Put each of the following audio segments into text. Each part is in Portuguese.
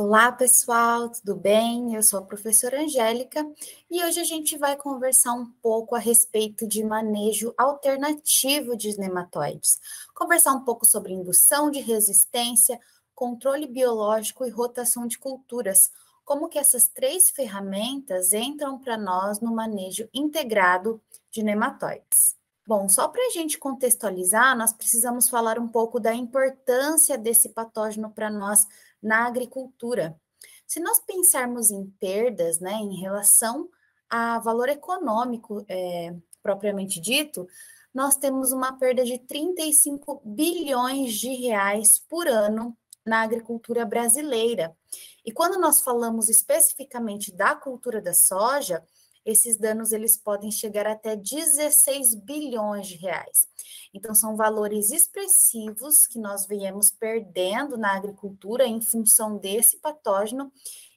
Olá, pessoal, tudo bem? Eu sou a professora Angélica e hoje a gente vai conversar um pouco a respeito de manejo alternativo de nematóides. Conversar um pouco sobre indução de resistência, controle biológico e rotação de culturas. Como que essas três ferramentas entram para nós no manejo integrado de nematóides. Bom, só para a gente contextualizar, nós precisamos falar um pouco da importância desse patógeno para nós na agricultura. Se nós pensarmos em perdas, né, em relação a valor econômico propriamente dito, nós temos uma perda de 35 bilhões de reais por ano na agricultura brasileira. E quando nós falamos especificamente da cultura da soja, esses danos eles podem chegar até 16 bilhões de reais. Então, são valores expressivos que nós viemos perdendo na agricultura em função desse patógeno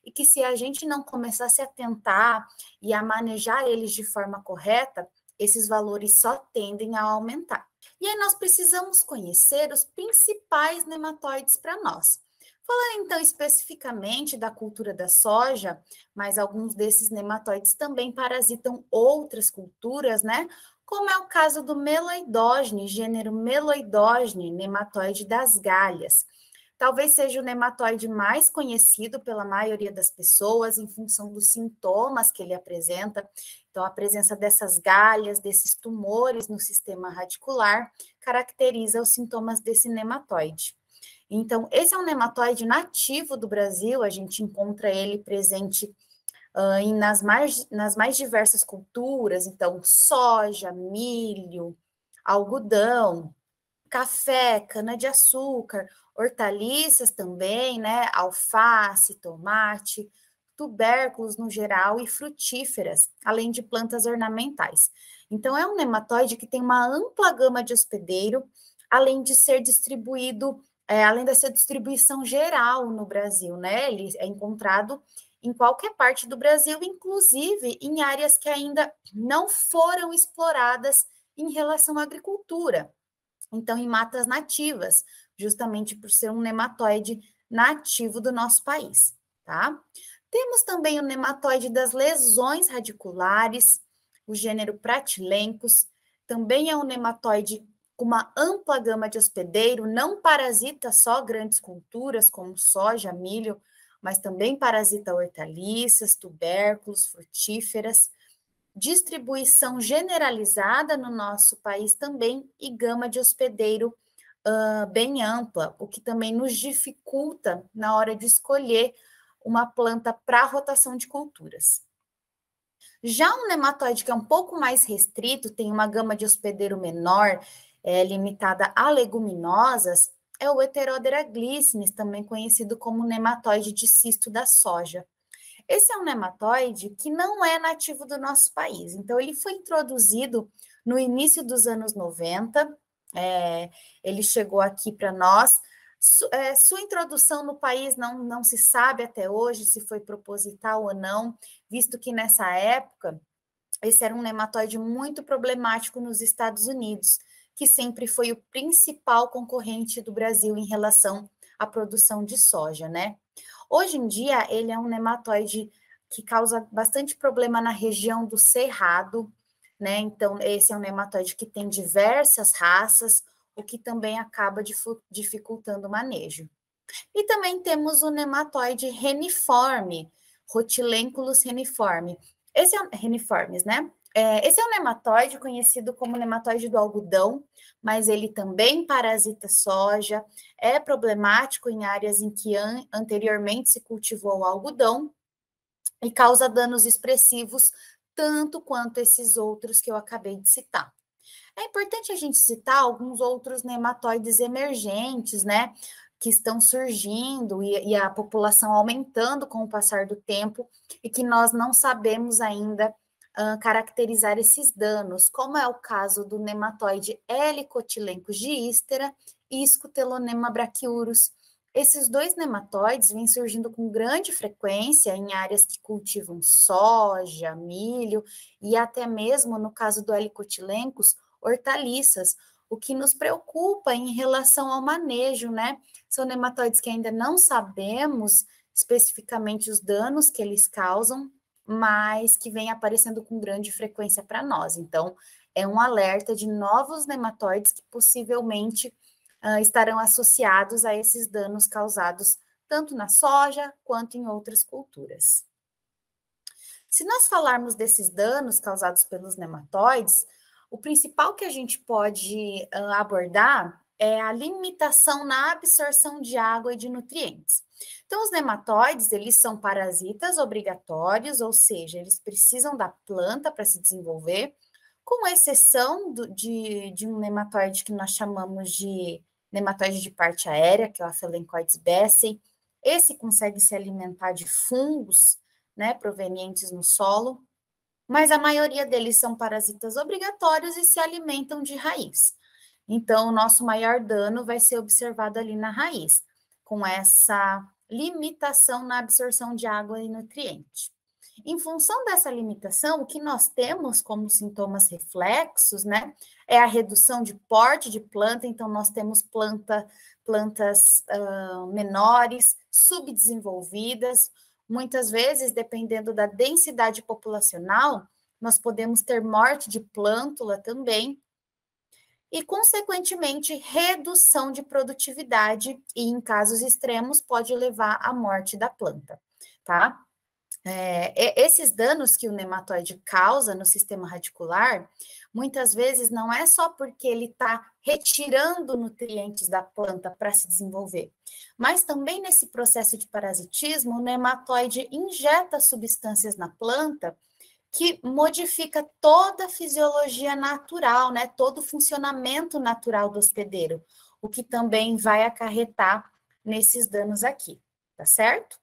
e que se a gente não começar a se atentar e a manejar eles de forma correta, esses valores só tendem a aumentar. E aí nós precisamos conhecer os principais nematóides para nós. Falando então especificamente da cultura da soja, mas alguns desses nematóides também parasitam outras culturas, né? Como é o caso do Meloidogene, gênero Meloidogene, nematóide das galhas. Talvez seja o nematóide mais conhecido pela maioria das pessoas em função dos sintomas que ele apresenta. Então, a presença dessas galhas, desses tumores no sistema radicular, caracteriza os sintomas desse nematóide. Então, esse é um nematóide nativo do Brasil, a gente encontra ele presente nas mais diversas culturas, então, soja, milho, algodão, café, cana-de-açúcar, hortaliças também, né? Alface, tomate, tubérculos no geral e frutíferas, além de plantas ornamentais. Então, é um nematóide que tem uma ampla gama de hospedeiro, além de ser distribuído, além dessa distribuição geral no Brasil, né? Ele é encontrado em qualquer parte do Brasil, inclusive em áreas que ainda não foram exploradas em relação à agricultura. Então, em matas nativas, justamente por ser um nematóide nativo do nosso país, tá? Temos também o nematóide das lesões radiculares, o gênero Pratilencos, também é um nematóide com uma ampla gama de hospedeiro, não parasita só grandes culturas como soja, milho, mas também parasita hortaliças, tubérculos, frutíferas, distribuição generalizada no nosso país também e gama de hospedeiro bem ampla, o que também nos dificulta na hora de escolher uma planta para rotação de culturas. Já um nematóide que é um pouco mais restrito, tem uma gama de hospedeiro menor, limitada a leguminosas, é o Heterodera glycinis, também conhecido como nematóide de cisto da soja. Esse é um nematóide que não é nativo do nosso país. Então, ele foi introduzido no início dos anos 90, ele chegou aqui para nós. Sua introdução no país não se sabe até hoje se foi proposital ou não, visto que nessa época, esse era um nematóide muito problemático nos Estados Unidos, que sempre foi o principal concorrente do Brasil em relação à produção de soja, né? Hoje em dia, ele é um nematóide que causa bastante problema na região do Cerrado, né? Então, esse é um nematóide que tem diversas raças, o que também acaba dificultando o manejo. E também temos o nematóide reniforme, Rhotilenculus reniforme. Esse é reniformes, né? Esse é um nematóide conhecido como nematóide do algodão, mas ele também parasita soja, é problemático em áreas em que anteriormente se cultivou o algodão e causa danos expressivos, tanto quanto esses outros que eu acabei de citar. É importante a gente citar alguns outros nematóides emergentes, né, que estão surgindo e a população aumentando com o passar do tempo e que nós não sabemos ainda caracterizar esses danos, como é o caso do nematóide Helicotylencos diístera e Scutelonema brachiurus. Esses dois nematóides vêm surgindo com grande frequência em áreas que cultivam soja, milho e até mesmo, no caso do Helicotylencos, hortaliças, o que nos preocupa em relação ao manejo, né? São nematóides que ainda não sabemos especificamente os danos que eles causam, mas que vem aparecendo com grande frequência para nós. Então, é um alerta de novos nematóides que possivelmente estarão associados a esses danos causados tanto na soja quanto em outras culturas. Se nós falarmos desses danos causados pelos nematóides, o principal que a gente pode abordar é a limitação na absorção de água e de nutrientes. Então, os nematóides, eles são parasitas obrigatórios, ou seja, eles precisam da planta para se desenvolver, com exceção de um nematóide que nós chamamos de nematóide de parte aérea, que é o Aphelencoides baeckii. Esse consegue se alimentar de fungos, né, provenientes no solo, mas a maioria deles são parasitas obrigatórios e se alimentam de raiz. Então, o nosso maior dano vai ser observado ali na raiz, com essa limitação na absorção de água e nutriente. Em função dessa limitação, o que nós temos como sintomas reflexos, né, é a redução de porte de planta, então nós temos plantas menores, subdesenvolvidas, muitas vezes, dependendo da densidade populacional, nós podemos ter morte de plântula também, e, consequentemente, redução de produtividade, e em casos extremos pode levar à morte da planta, tá? Esses danos que o nematóide causa no sistema radicular, muitas vezes não é só porque ele está retirando nutrientes da planta para se desenvolver, mas também nesse processo de parasitismo, o nematóide injeta substâncias na planta que modifica toda a fisiologia natural, né, todo o funcionamento natural do hospedeiro, o que também vai acarretar nesses danos aqui, tá certo?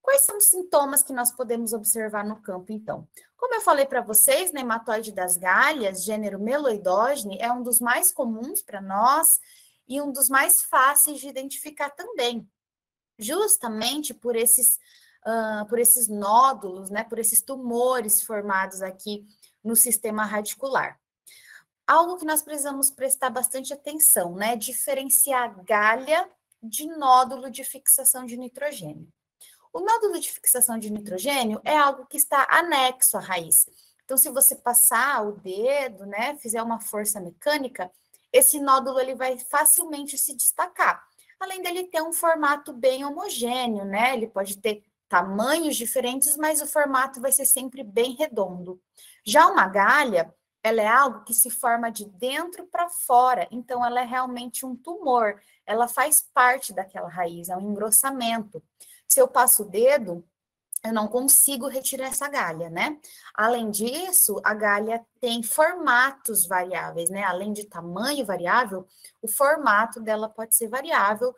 Quais são os sintomas que nós podemos observar no campo, então? Como eu falei para vocês, nematóide das galhas, gênero Meloidogene, é um dos mais comuns para nós e um dos mais fáceis de identificar também, justamente por esses nódulos, né, por esses tumores formados aqui no sistema radicular. Algo que nós precisamos prestar bastante atenção, né, diferenciar galha de nódulo de fixação de nitrogênio. O nódulo de fixação de nitrogênio é algo que está anexo à raiz. Então, se você passar o dedo, né, fizer uma força mecânica, esse nódulo ele vai facilmente se destacar. Além dele ter um formato bem homogêneo, né? Ele pode ter tamanhos diferentes, mas o formato vai ser sempre bem redondo. Já uma galha, ela é algo que se forma de dentro para fora, então ela é realmente um tumor. Ela faz parte daquela raiz, é um engrossamento. Se eu passo o dedo, eu não consigo retirar essa galha, né? Além disso, a galha tem formatos variáveis, né? Além de tamanho variável, o formato dela pode ser variável,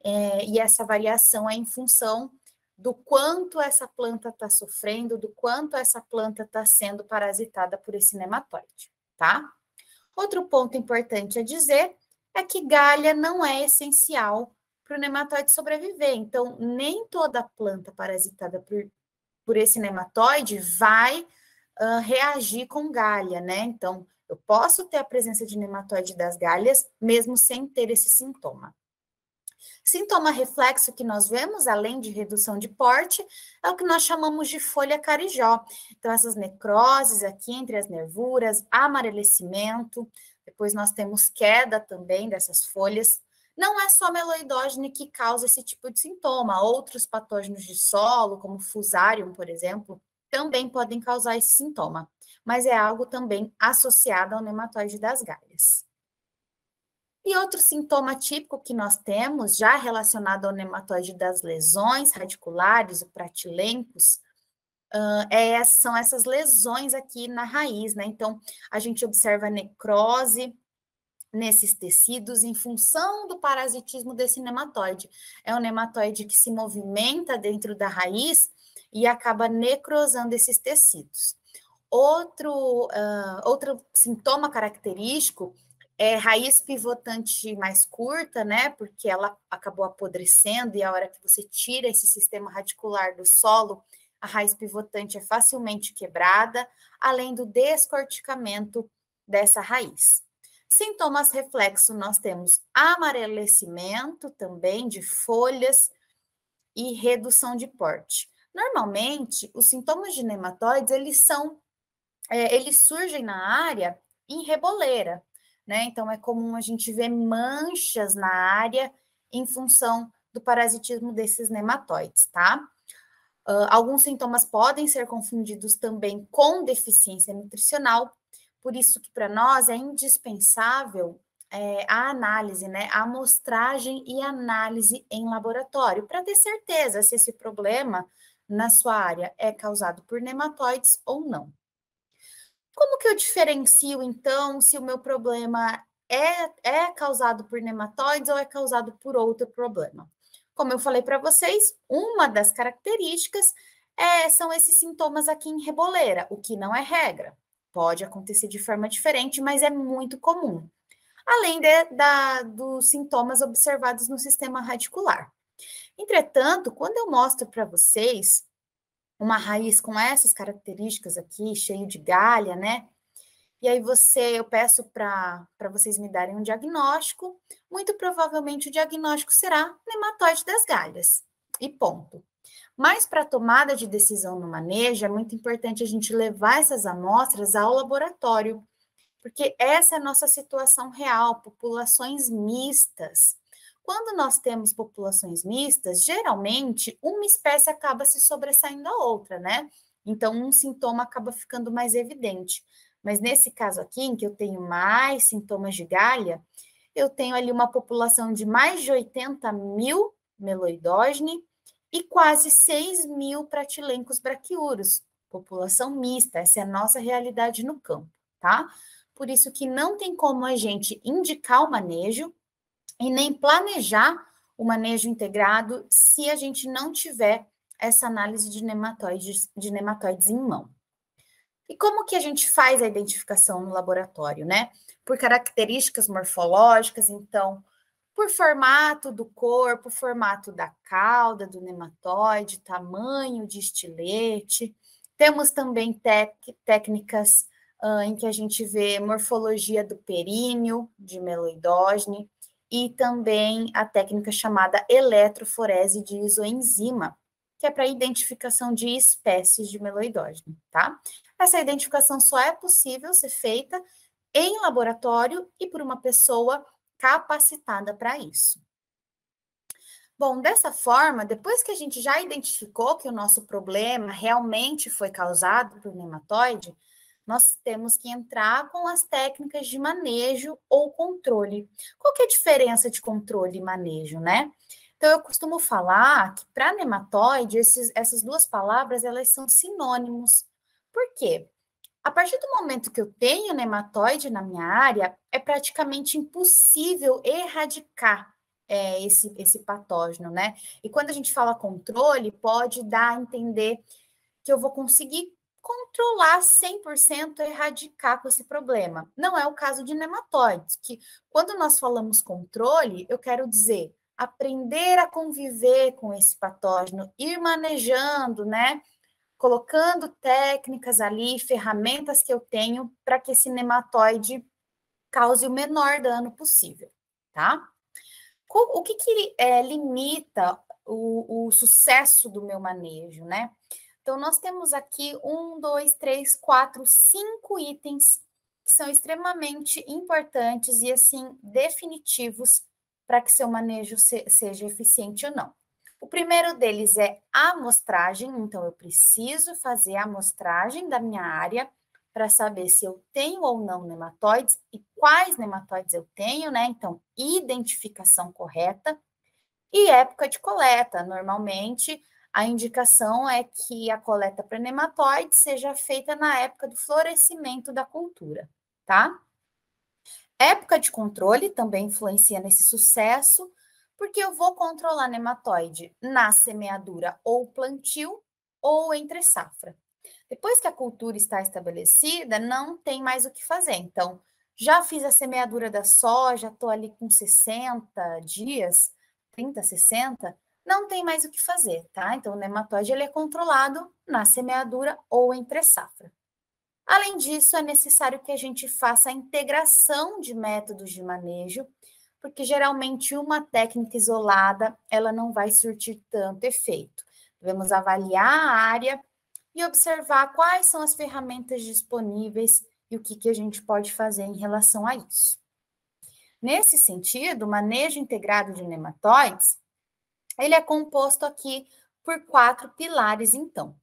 e essa variação é em função do quanto essa planta está sofrendo, do quanto essa planta está sendo parasitada por esse nematóide, tá? Outro ponto importante a dizer é que galha não é essencial para o nematóide sobreviver. Então, nem toda planta parasitada por esse nematóide vai reagir com galha, né? Então, eu posso ter a presença de nematóide das galhas, mesmo sem ter esse sintoma. Sintoma reflexo que nós vemos, além de redução de porte, é o que nós chamamos de folha carijó. Então, essas necroses aqui entre as nervuras, amarelecimento, depois nós temos queda também dessas folhas. Não é só meloidógene que causa esse tipo de sintoma, outros patógenos de solo, como Fusarium, por exemplo, também podem causar esse sintoma, mas é algo também associado ao nematóide das galhas. E outro sintoma típico que nós temos, já relacionado ao nematóide das lesões radiculares, o Pratylenchus, são essas lesões aqui na raiz, né? Então, a gente observa necrose nesses tecidos em função do parasitismo desse nematóide. É um nematóide que se movimenta dentro da raiz e acaba necrosando esses tecidos. Outro sintoma característico é raiz pivotante mais curta, né? Porque ela acabou apodrecendo e a hora que você tira esse sistema radicular do solo, a raiz pivotante é facilmente quebrada, além do descorticamento dessa raiz. Sintomas reflexo, nós temos amarelecimento também de folhas, e redução de porte. Normalmente, os sintomas de nematóides, eles surgem na área em reboleira, né? Então, é comum a gente ver manchas na área em função do parasitismo desses nematóides, tá? Alguns sintomas podem ser confundidos também com deficiência nutricional, por isso que para nós é indispensável a análise, né? A amostragem e análise em laboratório, para ter certeza se esse problema na sua área é causado por nematóides ou não. Como que eu diferencio, então, se o meu problema é causado por nematóides ou é causado por outro problema? Como eu falei para vocês, uma das características são esses sintomas aqui em reboleira, o que não é regra. Pode acontecer de forma diferente, mas é muito comum. Além dos sintomas observados no sistema radicular. Entretanto, quando eu mostro para vocês uma raiz com essas características aqui, cheio de galha, né? E aí eu peço para vocês me darem um diagnóstico. Muito provavelmente o diagnóstico será nematóide das galhas. E ponto. Mas para a tomada de decisão no manejo, é muito importante a gente levar essas amostras ao laboratório, porque essa é a nossa situação real, populações mistas. Quando nós temos populações mistas, geralmente uma espécie acaba se sobressaindo à outra, né? Então, um sintoma acaba ficando mais evidente. Mas nesse caso aqui, em que eu tenho mais sintomas de galha, eu tenho ali uma população de mais de 80 mil meloidógene e quase 6 mil pratilencos braquiúros. População mista, essa é a nossa realidade no campo, tá? Por isso que não tem como a gente indicar o manejo e nem planejar o manejo integrado se a gente não tiver essa análise de nematóides em mão. E como que a gente faz a identificação no laboratório, né? Por características morfológicas, então, por formato do corpo, formato da cauda do nematóide, tamanho de estilete. Temos também técnicas em que a gente vê morfologia do períneo de meloidógene e também a técnica chamada eletroforese de isoenzima, que é para identificação de espécies de meloidógene, tá? Essa identificação só é possível ser feita em laboratório e por uma pessoa capacitada para isso. Bom, dessa forma, depois que a gente já identificou que o nosso problema realmente foi causado por nematóide, nós temos que entrar com as técnicas de manejo ou controle. Qual que é a diferença de controle e manejo, né? Então, eu costumo falar que para nematóide, essas duas palavras, elas são sinônimos. Por quê? A partir do momento que eu tenho nematóide na minha área, é praticamente impossível erradicar esse patógeno, né? E quando a gente fala controle, pode dar a entender que eu vou conseguir controlar 100%, erradicar com esse problema. Não é o caso de nematóides, que quando nós falamos controle, eu quero dizer aprender a conviver com esse patógeno, ir manejando, né? Colocando técnicas ali, ferramentas que eu tenho para que esse nematóide cause o menor dano possível, tá? O que limita o sucesso do meu manejo, né? Então, nós temos aqui 1, 2, 3, 4, 5 itens que são extremamente importantes e, assim, definitivos para que seu manejo seja eficiente ou não. O primeiro deles é a amostragem, então eu preciso fazer a amostragem da minha área para saber se eu tenho ou não nematóides e quais nematóides eu tenho, né? Então, identificação correta e época de coleta. Normalmente, a indicação é que a coleta para nematóides seja feita na época do florescimento da cultura, tá? Época de controle também influencia nesse sucesso, porque eu vou controlar nematóide na semeadura ou plantio ou entre safra. Depois que a cultura está estabelecida, não tem mais o que fazer. Então, já fiz a semeadura da soja, estou ali com 60 dias, 30, 60, não tem mais o que fazer, tá? Então, o nematóide ele é controlado na semeadura ou entre safra. Além disso, é necessário que a gente faça a integração de métodos de manejo porque geralmente uma técnica isolada, ela não vai surtir tanto efeito. Devemos avaliar a área e observar quais são as ferramentas disponíveis e o que a gente pode fazer em relação a isso. Nesse sentido, o manejo integrado de nematóides, ele é composto aqui por 4 pilares, então.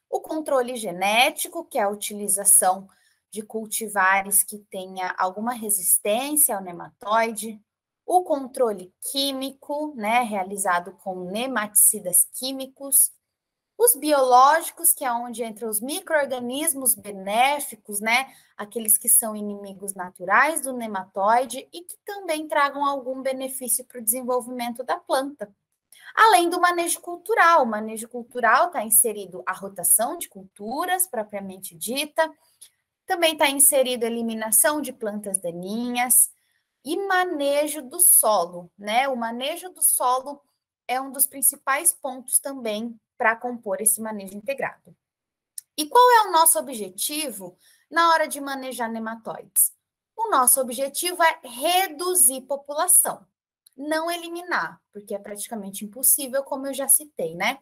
O controle genético, que é a utilização de cultivares que tenha alguma resistência ao nematóide. O controle químico, né, realizado com nematicidas químicos. Os biológicos, que é onde entram os micro-organismos benéficos, né, aqueles que são inimigos naturais do nematóide e que também tragam algum benefício para o desenvolvimento da planta. Além do manejo cultural. O manejo cultural está inserido a rotação de culturas, propriamente dita, também está inserido a eliminação de plantas daninhas e manejo do solo, né? O manejo do solo é um dos principais pontos também para compor esse manejo integrado. E qual é o nosso objetivo na hora de manejar nematóides? O nosso objetivo é reduzir população, não eliminar, porque é praticamente impossível, como eu já citei, né?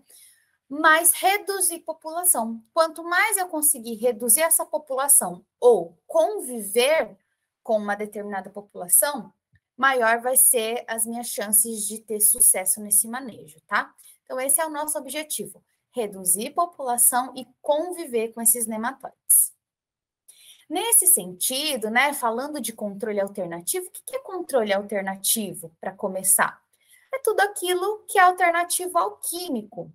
Mas reduzir população. Quanto mais eu conseguir reduzir essa população ou conviver com uma determinada população, maior vai ser as minhas chances de ter sucesso nesse manejo, tá? Então, esse é o nosso objetivo: reduzir população e conviver com esses nematóides. Nesse sentido, né, falando de controle alternativo, o que é controle alternativo, para começar? É tudo aquilo que é alternativo ao químico.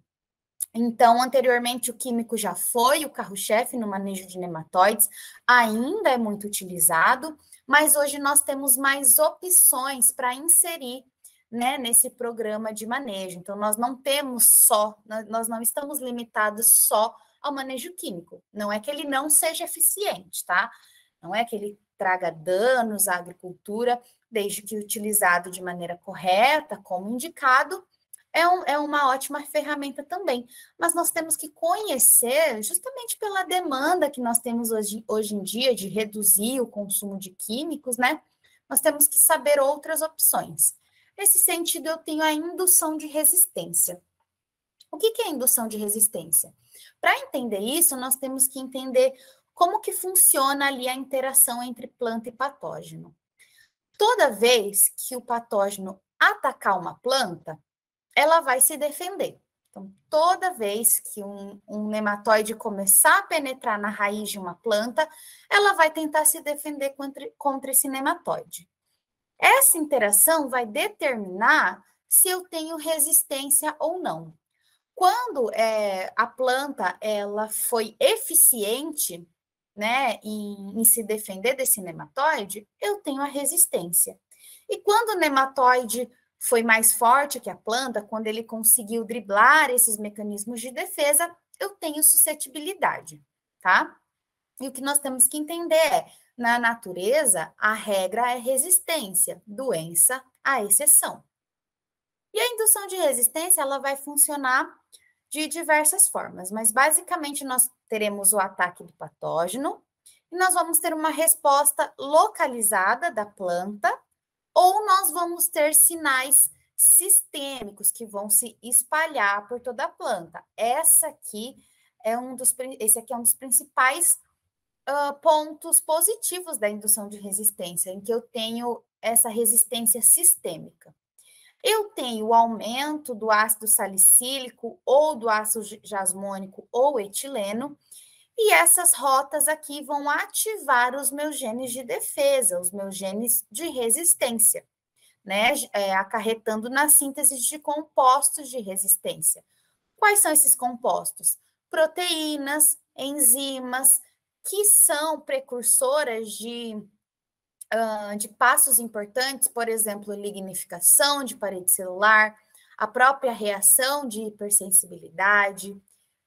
Então, anteriormente, o químico já foi o carro-chefe no manejo de nematóides, ainda é muito utilizado, mas hoje nós temos mais opções para inserir, né, nesse programa de manejo. Então, nós não temos só, nós não estamos limitados só ao manejo químico. Não é que ele não seja eficiente, tá? Não é que ele traga danos à agricultura, desde que utilizado de maneira correta, como indicado, é uma ótima ferramenta também, mas nós temos que conhecer, justamente pela demanda que nós temos hoje em dia de reduzir o consumo de químicos, né? Nós temos que saber outras opções. Nesse sentido, eu tenho a indução de resistência. O que é indução de resistência? Para entender isso, nós temos que entender como que funciona ali a interação entre planta e patógeno. Toda vez que o patógeno atacar uma planta, ela vai se defender. Então, toda vez que um nematóide começar a penetrar na raiz de uma planta, ela vai tentar se defender contra esse nematóide. Essa interação vai determinar se eu tenho resistência ou não. Quando a planta ela foi eficiente, né, em se defender desse nematóide, eu tenho a resistência. E quando o nematóide foi mais forte que a planta, quando ele conseguiu driblar esses mecanismos de defesa, eu tenho suscetibilidade, tá? E o que nós temos que entender é, na natureza, a regra é resistência, doença, a exceção. E a indução de resistência, ela vai funcionar de diversas formas, mas basicamente nós teremos o ataque do patógeno e nós vamos ter uma resposta localizada da planta, ou nós vamos ter sinais sistêmicos que vão se espalhar por toda a planta. Esse aqui é um dos principais pontos positivos da indução de resistência, em que eu tenho essa resistência sistêmica. Eu tenho o aumento do ácido salicílico ou do ácido jasmônico ou etileno, e essas rotas aqui vão ativar os meus genes de defesa, os meus genes de resistência, né? Acarretando na síntese de compostos de resistência. Quais são esses compostos? Proteínas, enzimas, que são precursoras de passos importantes, por exemplo, lignificação de parede celular, a própria reação de hipersensibilidade,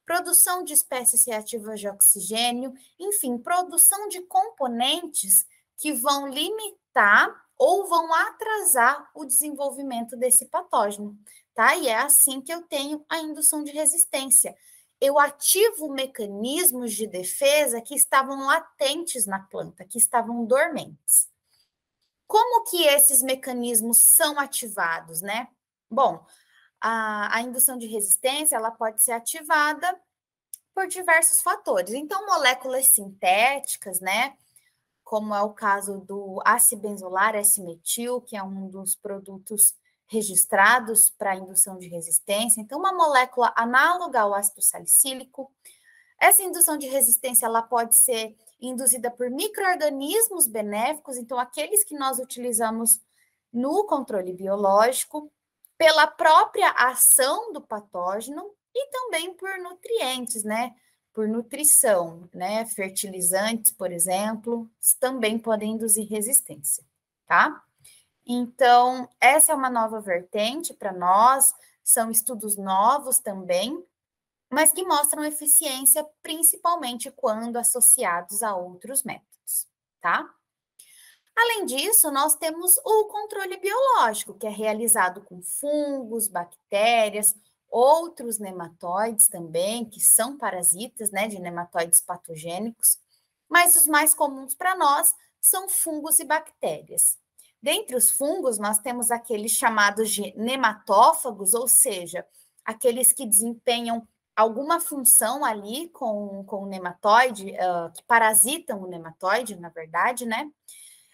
produção de espécies reativas de oxigênio, enfim, produção de componentes que vão limitar ou vão atrasar o desenvolvimento desse patógeno, tá? E é assim que eu tenho a indução de resistência. Eu ativo mecanismos de defesa que estavam latentes na planta, que estavam dormentes. Como que esses mecanismos são ativados, né? Bom, a indução de resistência, ela pode ser ativada por diversos fatores. Então, moléculas sintéticas, né? Como é o caso do acibenzolar S-metil, que é um dos produtos registrados para indução de resistência. Então, uma molécula análoga ao ácido salicílico. Essa indução de resistência, ela pode ser induzida por micro-organismos benéficos, então aqueles que nós utilizamos no controle biológico, pela própria ação do patógeno e também por nutrientes, né? Por nutrição, né? Fertilizantes, por exemplo, também podem induzir resistência, tá? Então, essa é uma nova vertente para nós, são estudos novos também, mas que mostram eficiência principalmente quando associados a outros métodos, tá? Além disso, nós temos o controle biológico, que é realizado com fungos, bactérias, outros nematóides também, que são parasitas, né, de nematóides patogênicos, mas os mais comuns para nós são fungos e bactérias. Dentre os fungos, nós temos aqueles chamados de nematófagos, ou seja, aqueles que desempenham alguma função ali com o nematóide, que parasitam o nematóide, na verdade, né?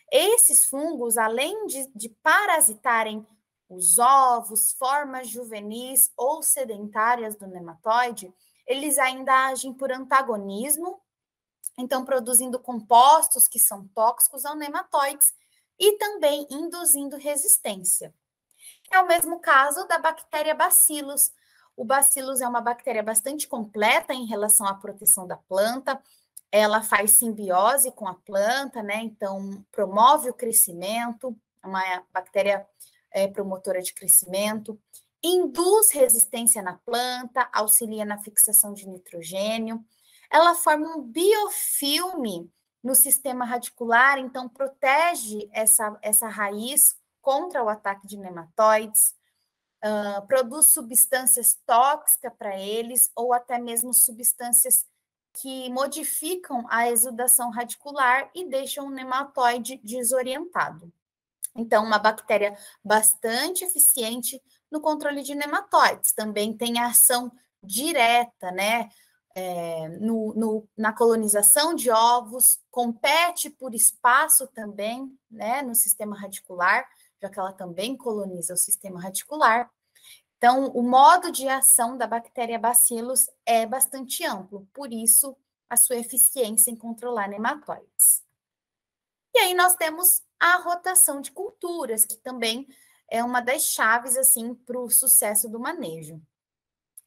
Esses fungos, além de parasitarem os ovos, formas juvenis ou sedentárias do nematóide, eles ainda agem por antagonismo, então produzindo compostos que são tóxicos ao nematóides e também induzindo resistência. É o mesmo caso da bactéria Bacillus. O Bacillus é uma bactéria bastante completa em relação à proteção da planta. Ela faz simbiose com a planta, né? Então, promove o crescimento, é uma bactéria promotora de crescimento, induz resistência na planta, auxilia na fixação de nitrogênio. Ela forma um biofilme no sistema radicular, então protege essa raiz contra o ataque de nematóides, produz substâncias tóxicas para eles, ou até mesmo substâncias que modificam a exudação radicular e deixam o nematóide desorientado. Então, uma bactéria bastante eficiente no controle de nematóides. Também tem ação direta, né? Na colonização de ovos, compete por espaço também, né? No sistema radicular, já que ela também coloniza o sistema radicular. Então, o modo de ação da bactéria Bacillus é bastante amplo, por isso a sua eficiência em controlar nematóides. E aí nós temos a rotação de culturas, que também é uma das chaves assim para o sucesso do manejo.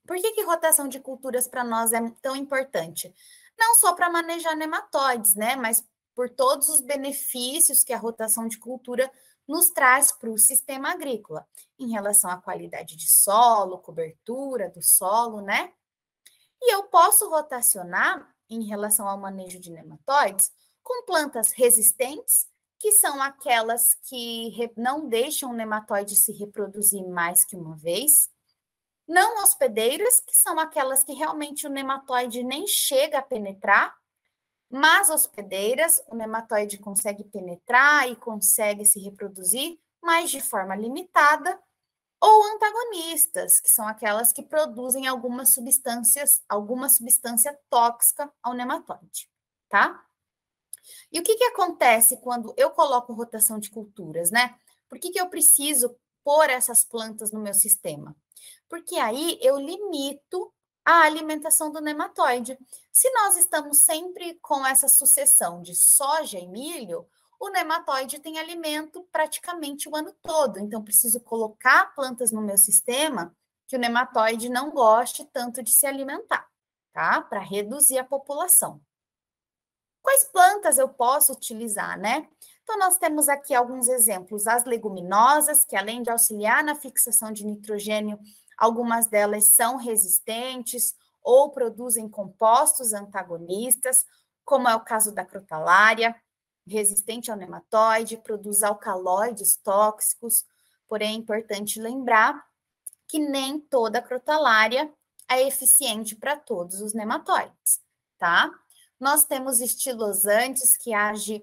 Por que rotação de culturas para nós é tão importante? Não só para manejar nematóides, né, mas por todos os benefícios que a rotação de cultura nos traz para o sistema agrícola, em relação à qualidade de solo, cobertura do solo, né? E eu posso rotacionar em relação ao manejo de nematóides com plantas resistentes, que são aquelas que não deixam o nematóide se reproduzir mais que uma vez, não hospedeiras, que são aquelas que realmente o nematóide nem chega a penetrar, mas hospedeiras, o nematóide consegue penetrar e consegue se reproduzir, mas de forma limitada, ou antagonistas, que são aquelas que produzem alguma substância tóxica ao nematóide, tá? E o que acontece quando eu coloco rotação de culturas, né? Por que eu preciso pôr essas plantas no meu sistema? Porque aí eu limito a alimentação do nematóide. Se nós estamos sempre com essa sucessão de soja e milho, o nematóide tem alimento praticamente o ano todo. Então, preciso colocar plantas no meu sistema que o nematóide não goste tanto de se alimentar, tá? Para reduzir a população. Quais plantas eu posso utilizar, né? Então, nós temos aqui alguns exemplos. As leguminosas, que além de auxiliar na fixação de nitrogênio, algumas delas são resistentes ou produzem compostos antagonistas, como é o caso da crotalária, resistente ao nematóide, produz alcaloides tóxicos, porém é importante lembrar que nem toda crotalária é eficiente para todos os nematóides, tá? Nós temos estilosantes que agem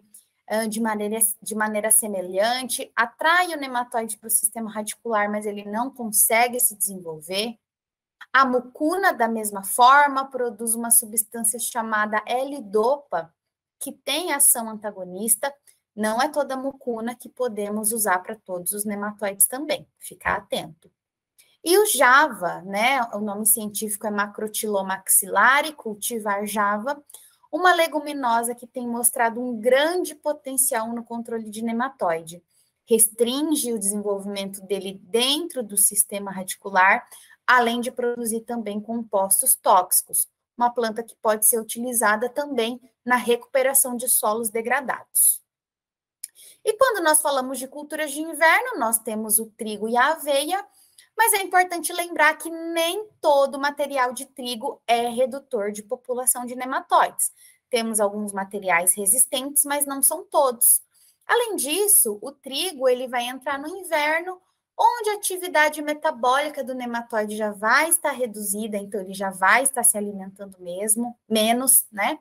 de maneira semelhante, atrai o nematóide para o sistema radicular, mas ele não consegue se desenvolver. A mucuna, da mesma forma, produz uma substância chamada L-dopa, que tem ação antagonista. Não é toda mucuna que podemos usar para todos os nematóides também, ficar atento. E o Java, né, o nome científico é Macrotiloma axillare, cultivar Java, uma leguminosa que tem mostrado um grande potencial no controle de nematóide. Restringe o desenvolvimento dele dentro do sistema radicular, além de produzir também compostos tóxicos, uma planta que pode ser utilizada também na recuperação de solos degradados. E quando nós falamos de culturas de inverno, nós temos o trigo e a aveia, mas é importante lembrar que nem todo material de trigo é redutor de população de nematóides. Temos alguns materiais resistentes, mas não são todos. Além disso, o trigo ele vai entrar no inverno, onde a atividade metabólica do nematóide já vai estar reduzida, então ele já vai estar se alimentando menos, né?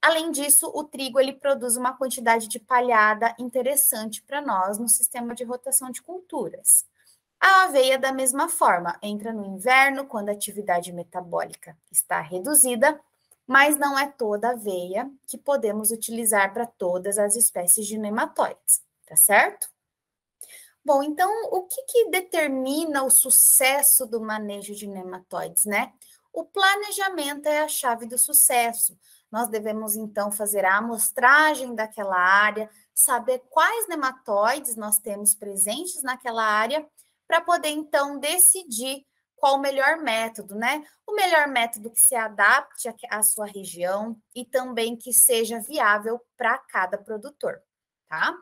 Além disso, o trigo ele produz uma quantidade de palhada interessante para nós no sistema de rotação de culturas. A aveia, da mesma forma, entra no inverno, quando a atividade metabólica está reduzida, mas não é toda aveia que podemos utilizar para todas as espécies de nematóides, tá certo? Bom, então, o que determina o sucesso do manejo de nematóides, né? O planejamento é a chave do sucesso. Nós devemos, então, fazer a amostragem daquela área, saber quais nematóides nós temos presentes naquela área, para poder, então, decidir qual o melhor método, né? O melhor método que se adapte à sua região e também que seja viável para cada produtor, tá?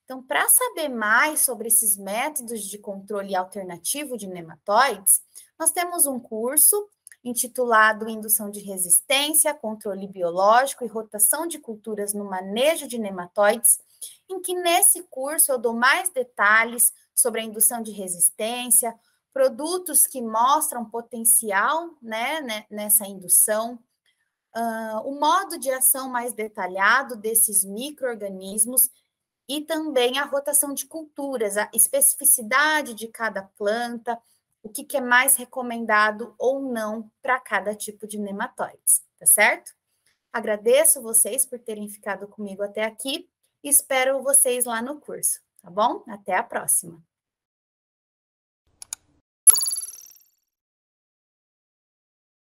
Então, para saber mais sobre esses métodos de controle alternativo de nematóides, nós temos um curso intitulado Indução de Resistência, Controle Biológico e Rotação de Culturas no Manejo de Nematóides, em que nesse curso eu dou mais detalhes sobre a indução de resistência, produtos que mostram potencial, né, nessa indução, o modo de ação mais detalhado desses micro-organismos e também a rotação de culturas, a especificidade de cada planta, o que é mais recomendado ou não para cada tipo de nematóides, tá certo? Agradeço vocês por terem ficado comigo até aqui e espero vocês lá no curso, tá bom? Até a próxima!